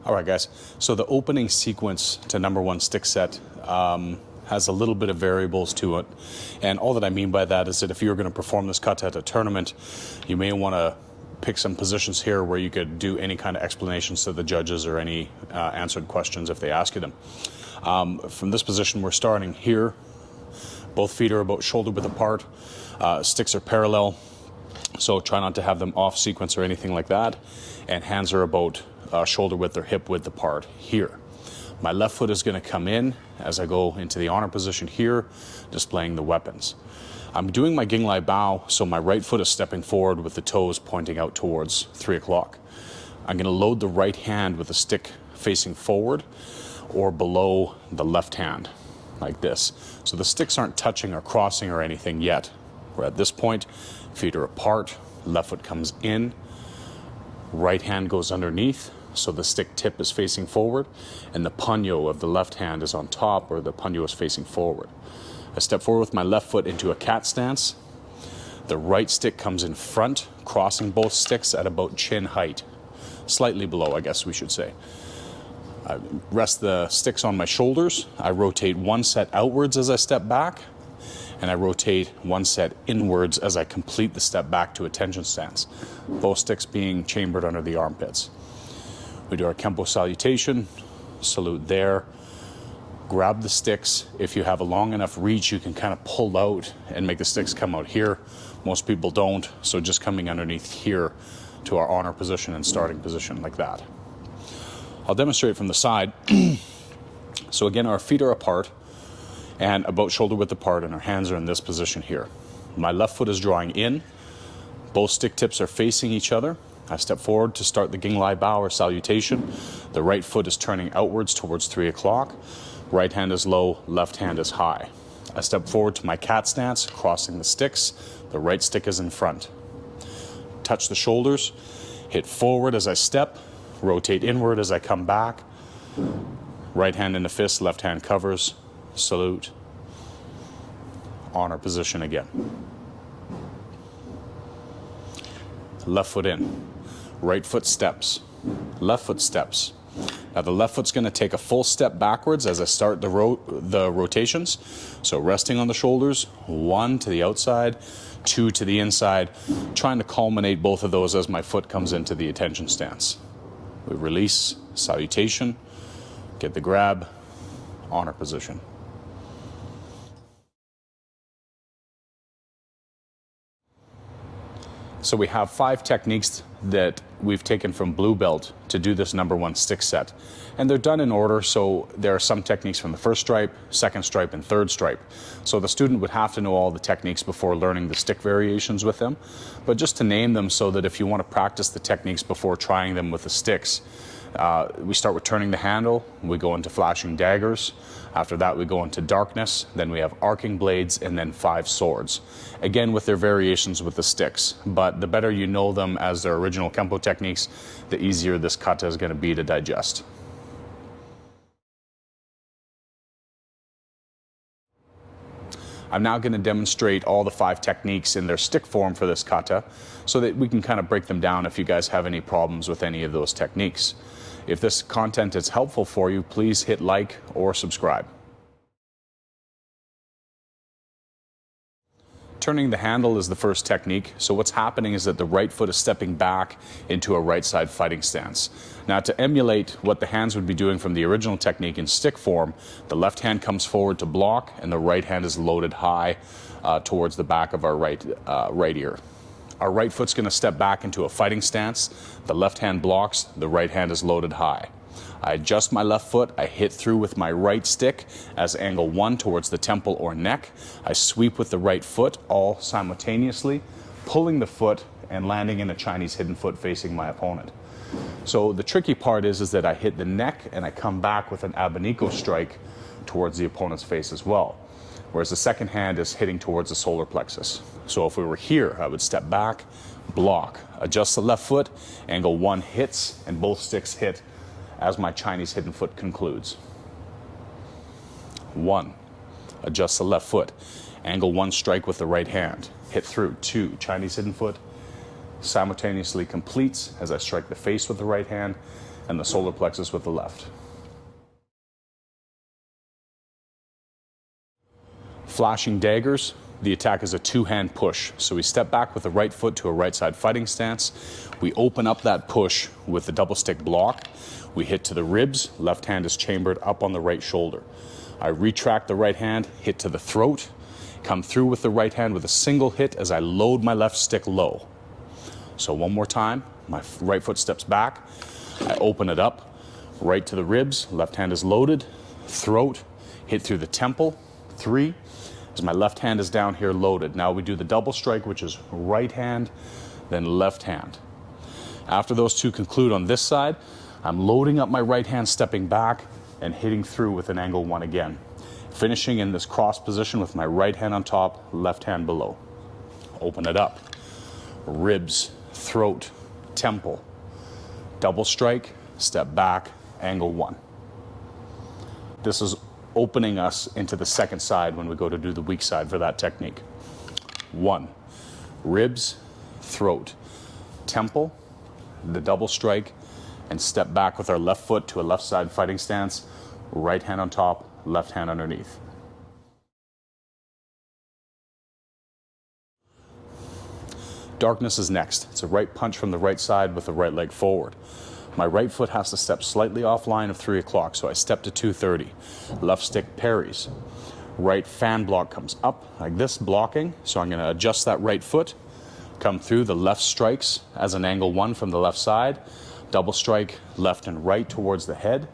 All right, guys. So the opening sequence to #1 stick set has a little bit of variables to it. And all that I mean by that is that if you're going to perform this kata at a tournament, you may want to pick some positions here where you could do any kind of explanations to the judges or any answered questions if they ask you them. From this position, we're starting here. Both feet are about shoulder width apart. Sticks are parallel, so try not to have them off sequence or anything like that. And hands are about shoulder width or hip width apart here. My left foot is going to come in as I go into the honor position here, displaying the weapons. I'm doing my Ginglai bow, so my right foot is stepping forward with the toes pointing out towards 3 o'clock. I'm going to load the right hand with the stick facing forward or below the left hand, like this. So the sticks aren't touching or crossing or anything yet. We're at this point, feet are apart, left foot comes in, right hand goes underneath, so the stick tip is facing forward, and the puño of the left hand is on top, or the puño is facing forward. I step forward with my left foot into a cat stance. The right stick comes in front, crossing both sticks at about chin height. Slightly below, I guess we should say. I rest the sticks on my shoulders. I rotate one set outwards as I step back, and I rotate one set inwards as I complete the step back to attention stance, both sticks being chambered under the armpits. We do our Kenpo salutation, salute there, grab the sticks. If you have a long enough reach, you can kind of pull out and make the sticks come out here. Most people don't, so just coming underneath here to our honor position and starting position like that. I'll demonstrate from the side. So again, our feet are apart and about shoulder width apart, and our hands are in this position here. My left foot is drawing in. Both stick tips are facing each other. I step forward to start the Ginglai bow or salutation. The right foot is turning outwards towards 3 o'clock. Right hand is low, left hand is high. I step forward to my cat stance, crossing the sticks. The right stick is in front. Touch the shoulders, hit forward as I step, rotate inward as I come back. Right hand in the fist, left hand covers, salute, honor position again. Left foot in, right foot steps, left foot steps. Now the left foot's going to take a full step backwards as I start the rotations. So resting on the shoulders, 1 to the outside, 2 to the inside, trying to culminate both of those as my foot comes into the attention stance. We release, salutation, get the grab, honor position. So we have 5 techniques that we've taken from Blue Belt to do this #1 stick set. And they're done in order, so there are some techniques from the first stripe, second stripe, and third stripe. So the student would have to know all the techniques before learning the stick variations with them. But just to name them so that if you want to practice the techniques before trying them with the sticks, we start with turning the handle, we go into flashing daggers. After that, we go into darkness, then we have arcing blades, and then 5 swords. Again, with their variations with the sticks, but the better you know them as their original Kenpo techniques, the easier this kata is going to be to digest. I'm now going to demonstrate all the 5 techniques in their stick form for this kata so that we can kind of break them down if you guys have any problems with any of those techniques. If this content is helpful for you, please hit like or subscribe. Turning the handle is the first technique. So what's happening is that the right foot is stepping back into a right side fighting stance. Now to emulate what the hands would be doing from the original technique in stick form, the left hand comes forward to block and the right hand is loaded high towards the back of our right ear. Our right foot's going to step back into a fighting stance. The left hand blocks, the right hand is loaded high. I adjust my left foot, I hit through with my right stick as angle 1 towards the temple or neck. I sweep with the right foot all simultaneously, pulling the foot and landing in a Chinese hidden foot facing my opponent. So the tricky part is that I hit the neck and I come back with an abanico strike towards the opponent's face as well. Whereas the second hand is hitting towards the solar plexus. So if we were here, I would step back, block, adjust the left foot, angle 1 hits, and both sticks hit as my Chinese hidden foot concludes. 1, adjust the left foot, angle 1 strike with the right hand, hit through. 2, Chinese hidden foot, simultaneously completes as I strike the face with the right hand, and the solar plexus with the left. Flashing daggers, the attack is a two-hand push. So we step back with the right foot to a right side fighting stance. We open up that push with the double stick block. We hit to the ribs, left hand is chambered up on the right shoulder. I retract the right hand, hit to the throat, come through with the right hand with a single hit as I load my left stick low. So one more time, my right foot steps back, I open it up, right to the ribs, left hand is loaded, throat, hit through the temple, 3, as my left hand is down here loaded. Now we do the double strike, which is right hand, then left hand. After those two conclude on this side, I'm loading up my right hand, stepping back, and hitting through with an angle 1 again. Finishing in this cross position with my right hand on top, left hand below. Open it up. Ribs, throat, temple. Double strike, step back, angle 1. This is opening us into the second side when we go to do the weak side for that technique. 1, ribs, throat, temple, the double strike, and step back with our left foot to a left side fighting stance, right hand on top, left hand underneath. Darkness is next. It's a right punch from the right side with the right leg forward. My right foot has to step slightly off line of 3 o'clock, so I step to 2:30. Left stick parries. Right fan block comes up like this, blocking, so I'm going to adjust that right foot, come through, the left strikes as an angle 1 from the left side, double strike left and right towards the head,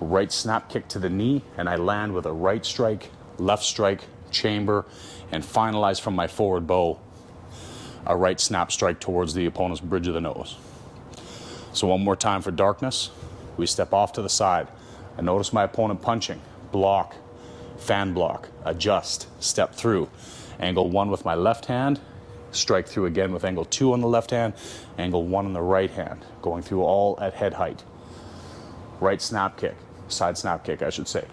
right snap kick to the knee, and I land with a right strike, left strike, chamber, and finalize from my forward bow, a right snap strike towards the opponent's bridge of the nose. So one more time for darkness. We step off to the side. I notice my opponent punching, block, fan block, adjust, step through. Angle 1 with my left hand, strike through again with angle 2 on the left hand, angle 1 on the right hand, going through all at head height. Right snap kick, side snap kick I should say.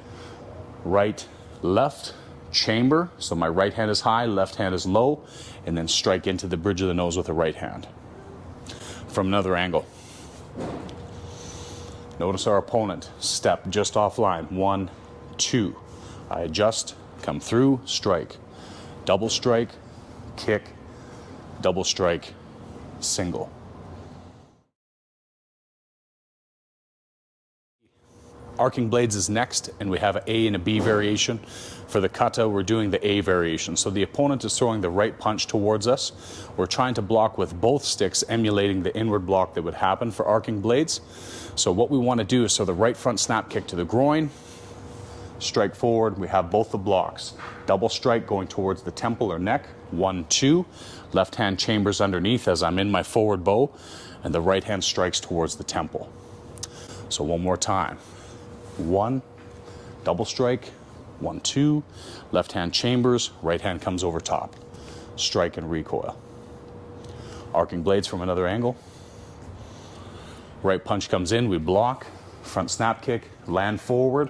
Right, left, chamber, so my right hand is high, left hand is low, and then strike into the bridge of the nose with the right hand. From another angle. Notice our opponent step just offline. 1, 2. I adjust, come through, strike. Double strike, kick, double strike, single. Arcing blades is next, and we have an A and a B variation. For the kata, we're doing the A variation. So the opponent is throwing the right punch towards us. We're trying to block with both sticks, emulating the inward block that would happen for arcing blades. So what we want to do is, so the right front snap kick to the groin, strike forward, we have both the blocks. Double strike going towards the temple or neck, 1, 2. Left hand chambers underneath as I'm in my forward bow, and the right hand strikes towards the temple. So one more time. 1, double strike, 1, 2, left hand chambers, right hand comes over top. Strike and recoil. Arcing blades from another angle. Right punch comes in, we block, front snap kick, land forward,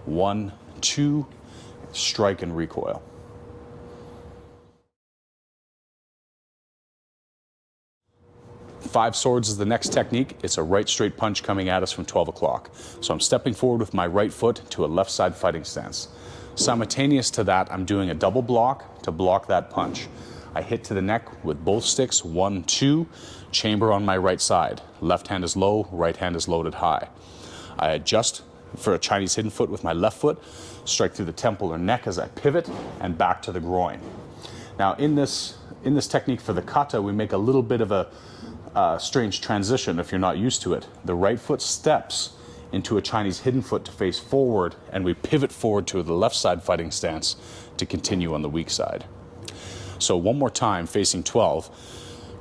1, 2, strike and recoil. Five swords is the next technique. It's a right straight punch coming at us from 12 o'clock. So I'm stepping forward with my right foot to a left side fighting stance. Simultaneous to that, I'm doing a double block to block that punch. I hit to the neck with both sticks, 1, 2, chamber on my right side. Left hand is low, right hand is loaded high. I adjust for a Chinese hidden foot with my left foot, strike through the temple or neck as I pivot, and back to the groin. Now in this technique for the kata, we make a little bit of a strange transition if you're not used to it. The right foot steps into a Chinese hidden foot to face forward, and we pivot forward to the left side fighting stance to continue on the weak side. So one more time, facing 12,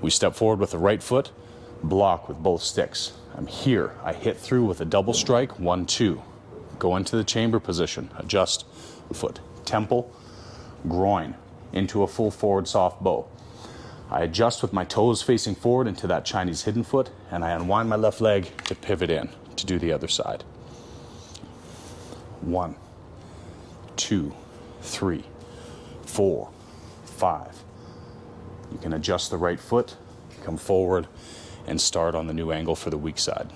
we step forward with the right foot, block with both sticks. I'm here, I hit through with a double strike, 1, 2. Go into the chamber position, adjust the foot, temple, groin, into a full forward soft bow. I adjust with my toes facing forward into that Chinese hidden foot, and I unwind my left leg to pivot in to do the other side. 1, 2, 3, 4, 5. You can adjust the right foot, come forward, and start on the new angle for the weak side.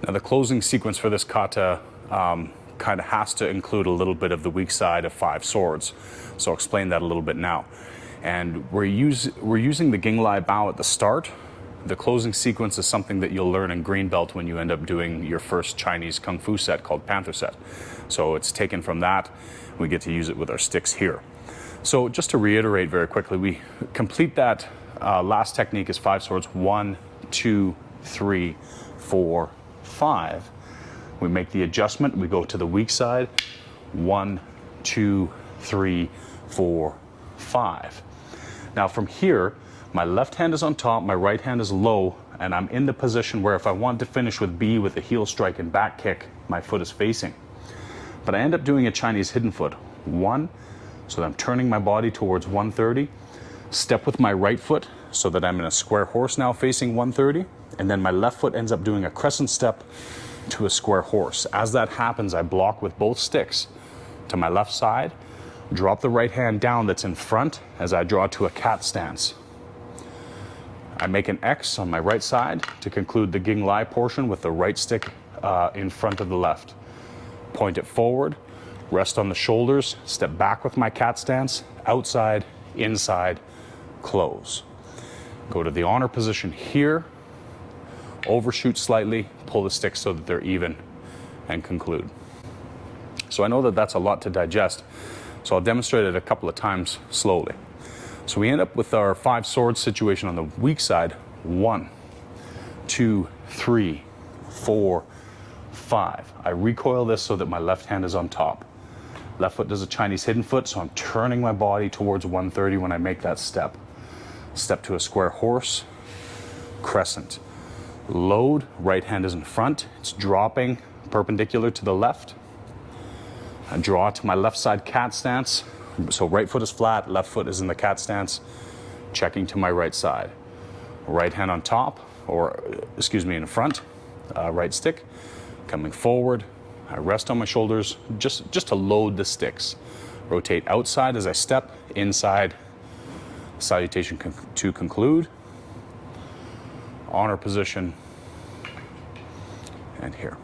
Now the closing sequence for this kata kind of has to include a little bit of the weak side of 5 swords. So I'll explain that a little bit now. And we're using the Ginglai Bao at the start. The closing sequence is something that you'll learn in green belt when you end up doing your first Chinese Kung Fu set called Panther set. So it's taken from that. We get to use it with our sticks here. So just to reiterate very quickly, we complete that last technique is 5 swords. 1, 2, 3, 4, 5. We make the adjustment. We go to the weak side. 1, 2, 3, 4, 5. Now from here, my left hand is on top, my right hand is low, and I'm in the position where if I want to finish with B with a heel strike and back kick, my foot is facing. But I end up doing a Chinese hidden foot. 1, so that I'm turning my body towards 130. Step with my right foot so that I'm in a square horse now facing 130. And then my left foot ends up doing a crescent step to a square horse. As that happens, I block with both sticks to my left side, drop the right hand down that's in front as I draw to a cat stance. I make an X on my right side to conclude the Ginglai portion with the right stick in front of the left. Point it forward, rest on the shoulders, step back with my cat stance, outside, inside, close. Go to the honor position here, overshoot slightly, pull the sticks so that they're even, and conclude. So I know that that's a lot to digest, so I'll demonstrate it a couple of times slowly. So we end up with our 5 swords situation on the weak side. 1, 2, 3, 4, 5. I recoil this so that my left hand is on top. Left foot does a Chinese hidden foot, so I'm turning my body towards 130 when I make that step. Step to a square horse, crescent. Load, right hand is in front. It's dropping perpendicular to the left. I draw to my left side cat stance. So right foot is flat, left foot is in the cat stance, checking to my right side. Right hand on top, or excuse me, in front, right stick, coming forward. I rest on my shoulders just to load the sticks. Rotate outside as I step, inside, salutation to conclude. Honor position, and here.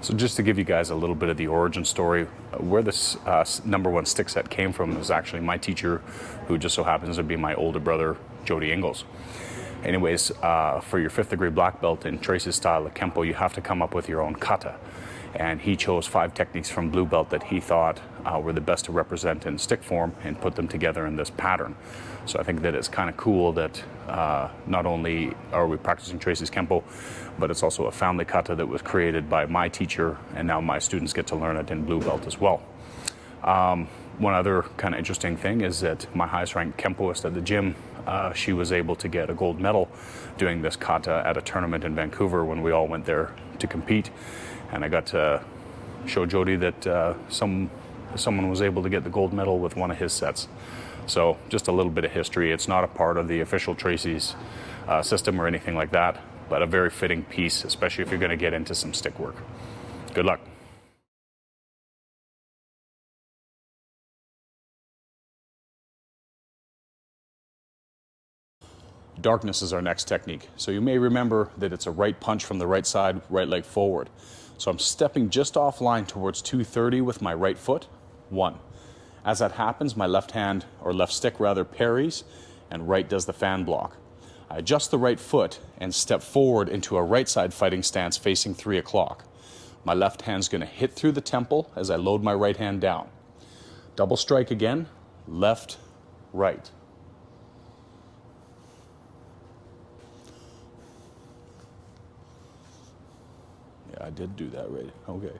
So just to give you guys a little bit of the origin story, where this #1 stick set came from is actually my teacher, who just so happens to be my older brother, Jody Ingalls. Anyways, for your 5th degree black belt in Tracy's style of Kenpo, you have to come up with your own kata. And he chose 5 techniques from blue belt that he thought were the best to represent in stick form and put them together in this pattern. So I think that it's kind of cool that not only are we practicing Tracy's Kenpo, but it's also a family kata that was created by my teacher, and now my students get to learn it in blue belt as well. One other kind of interesting thing is that my highest ranked Kenpoist at the gym, she was able to get a gold medal doing this kata at a tournament in Vancouver when we all went there to compete. And I got to show Jody that someone was able to get the gold medal with one of his sets. So just a little bit of history. It's not a part of the official Tracy's system or anything like that, but a very fitting piece, especially if you're going to get into some stick work. Good luck. Darkness is our next technique. So you may remember that it's a right punch from the right side, right leg forward. So I'm stepping just offline towards 230 with my right foot. 1. As that happens, my left hand, or left stick rather, parries, and right does the fan block. I adjust the right foot and step forward into a right side fighting stance facing 3 o'clock. My left hand's going to hit through the temple as I load my right hand down. Double strike again, left, right. I did do that right. Okay.